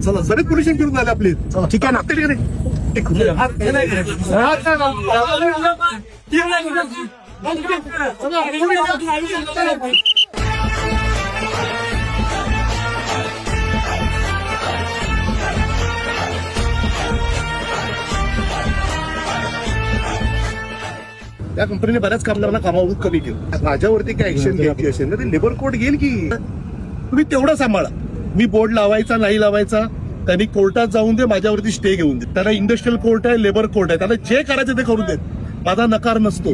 चला बरेच पोल्युशन करून झाले आपले. ठीक आहे ना. त्या कंपनीने बऱ्याच कामगारांना कामावरून कमी केलं. माझ्यावरती काय ऍक्शन घ्यायची असेल ना ते लेबर कोड घेईल की. तुम्ही तेवढं सांभाळा. मी बोर्ड लावायचा नाही लावायचा त्यांनी कोर्टात जाऊन दे, माझ्यावरती स्टे घेऊन दे. त्याला इंडस्ट्रियल कोर्ट आहे, लेबर कोर्ट आहे, त्याला जे करायचं ते करून देत. माझा नकार नसतो.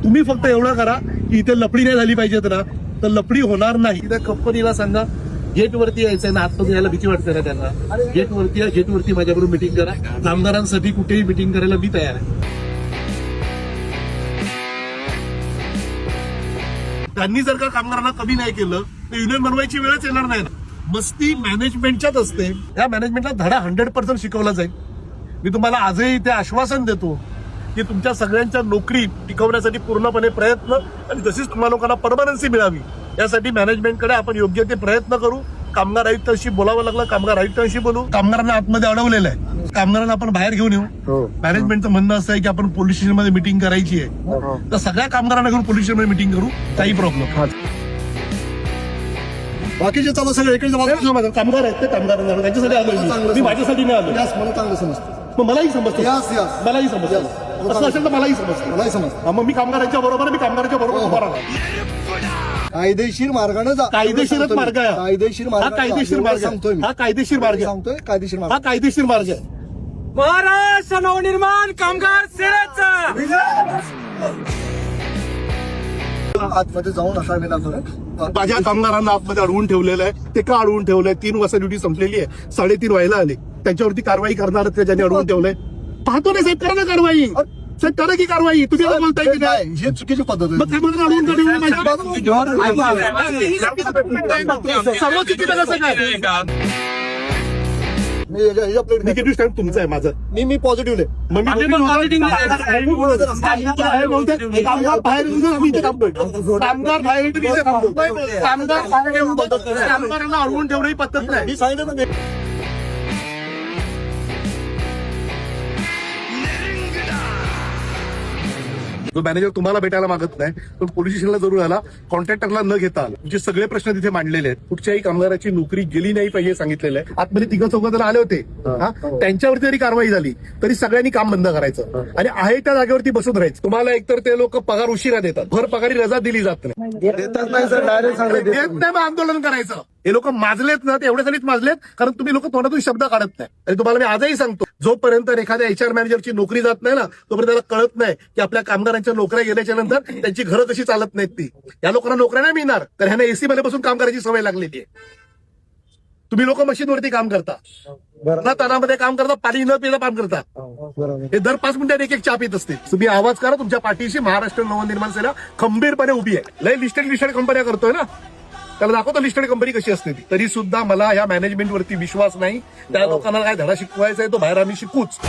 तुम्ही फक्त एवढं करा की इथे लपडी नाही झाली पाहिजेत ना, तर लपडी होणार नाही. त्या कंपनीला सांगा गेटवरती यायचंय ना, आतमध्ये यायला भीती वाटते ना त्यांना. गेटवरती या, गेटवरती माझ्याबरोबर मिटिंग करा. कामगारांसाठी कुठेही मिटिंग करायला मी तयार आहे. त्यांनी जर का कामगारांना कमी नाही केलं तर युनियन बनवायची वेळच येणार नाही ना. मस्ती मॅनेजमेंटच्याच असते. या मॅनेजमेंटला धडा 100% शिकवला जाईल. मी तुम्हाला आजही ते आश्वासन देतो की तुमच्या सगळ्यांच्या नोकरी टिकवण्यासाठी पूर्णपणे प्रयत्न आणि तशीच तुम्हाला लोकांना परमनन्सी मिळावी यासाठी मॅनेजमेंटकडे आपण योग्य ते प्रयत्न करू. कामगार आयुक्तांशी बोलावं लागलं, कामगार आयुक्तांशी बोलू. कामगारांना आतमध्ये अडवलेलं आहे, कामगारांना आपण बाहेर घेऊन येऊ. मॅनेजमेंटचं म्हणणं असं आहे की आपण पोलीस स्टेशनमध्ये मिटिंग करायची आहे, तर सगळ्या कामगारांना घेऊन पोलीस स्टेशनमध्ये मिटिंग करू. काही प्रॉब्लेम. बाकीचे चालू सगळे इकडे कामगार आहेत ते कामगारांना त्यांच्यासाठी आलो मी, माझ्यासाठी नाही आलो. मला चांगलं समजतं, मग मलाही समजतं, मलाही समजतं. असं असेल तर मलाही समजतं. मग मी कामगारांच्या बरोबर, मी कामगारांच्या बरोबर उभा राहणार. कायदेशीर मार्गाने जा. कायदेशीरच मार्ग आहे. कायदेशीर मार्ग. हा कायदेशीर मार्ग सांगतोय. हा कायदेशीर मार्ग सांगतोय. कायदेशीर मार्ग. हा कायदेशीर मार्ग आहे. महाराष्ट्र नवनिर्माण कामगार सेनेचा आतमध्ये जाऊन असा विधान माझ्या कामगारांना आतमध्ये अडवून ठेवलेलं आहे. ते का अडवून ठेवलंय? 3 वाजता ड्युटी संपलेली आहे, 3:30 व्हायला आले. त्यांच्यावरती कारवाई करणार का ज्यांनी अडवून ठेवलंय? पाहतो ना साहेब, करा ना कारवाई. साहेब करा की कारवाई. तुम्ही आता बोलताय की नाही? हे चुकीची पद्धत आहे. मग काय म्हणून अडवून सर्व चुकीचं कसं काय? निगेटिव्ह स्टँड तुमचा आहे, माझं मी पॉझिटिव्ह आहे. मग कामगार बाहेर येऊन आम्ही इथे थांबतोय. कामगार बाहेर येऊन इथे थांबतोय. कामगार बाहेर येऊन कामगारांना अडवून ठेवणं ही पद्धत नाही. मी सांगितलं ना. जो मॅनेजर तुम्हाला भेटायला मागत नाही तो पोलीस स्टेशनला जरूर आला, कॉन्ट्रॅक्टरला न घेता आला. तुमचे सगळे प्रश्न तिथे मांडलेले आहेत. कुठच्याही कामगाराची नोकरी गेली नाही पाहिजे सांगितलेलं आहे. आतमध्ये 3-4 जण आले होते, त्यांच्यावरती जरी कारवाई झाली तरी सगळ्यांनी काम बंद करायचं आणि आहे त्या जागेवरती बसून राहायचं. तुम्हाला एकतर ते लोक पगार उशिरा देतात, भर पगारी रजा दिली जात नाही. देतात नाही सर, डायरेक्ट सांगत देत नाही, मग आंदोलन करायचं. हे लोक माजलेत ना, ते एवढ्यासाठीच माजलेत कारण तुम्ही लोक तोंडातून शब्द काढत नाही. आणि तुम्हाला मी आजही सांगतो, जोपर्यंत एखाद्या HR मॅनेजरची नोकरी जात नाही ना, तोपर्यंत त्याला कळत नाही की आपल्या कामगारांच्या नोकऱ्या गेल्याच्या नंतर त्यांची घरं तशी चालत नाहीत. ती या लोकांना नोकऱ्या नाही मिळणार, तर ह्यांना AC मध्ये बसून काम करायची सवय लागलेली आहे. तुम्ही लोक मशीनवरती काम करता, ना तणामध्ये काम करता, पाणी न पिता काम करता. हे दर 5 मिनिटांनी एक चहा पित असते. तुम्ही आवाज करा, तुमच्या पाठीशी महाराष्ट्र नवनिर्माण सेना खंबीरपणे उभी आहे. लय लिस्टेड कंपन्या करतोय ना, त्याला दाखवतो लिस्टेड कंपनी कशी असते ती. तरी सुद्धा मला या मॅनेजमेंटवरती विश्वास नाही. त्या लोकांना काय धडा शिकवायचा आहे तो बाहेर आम्ही शिकूच.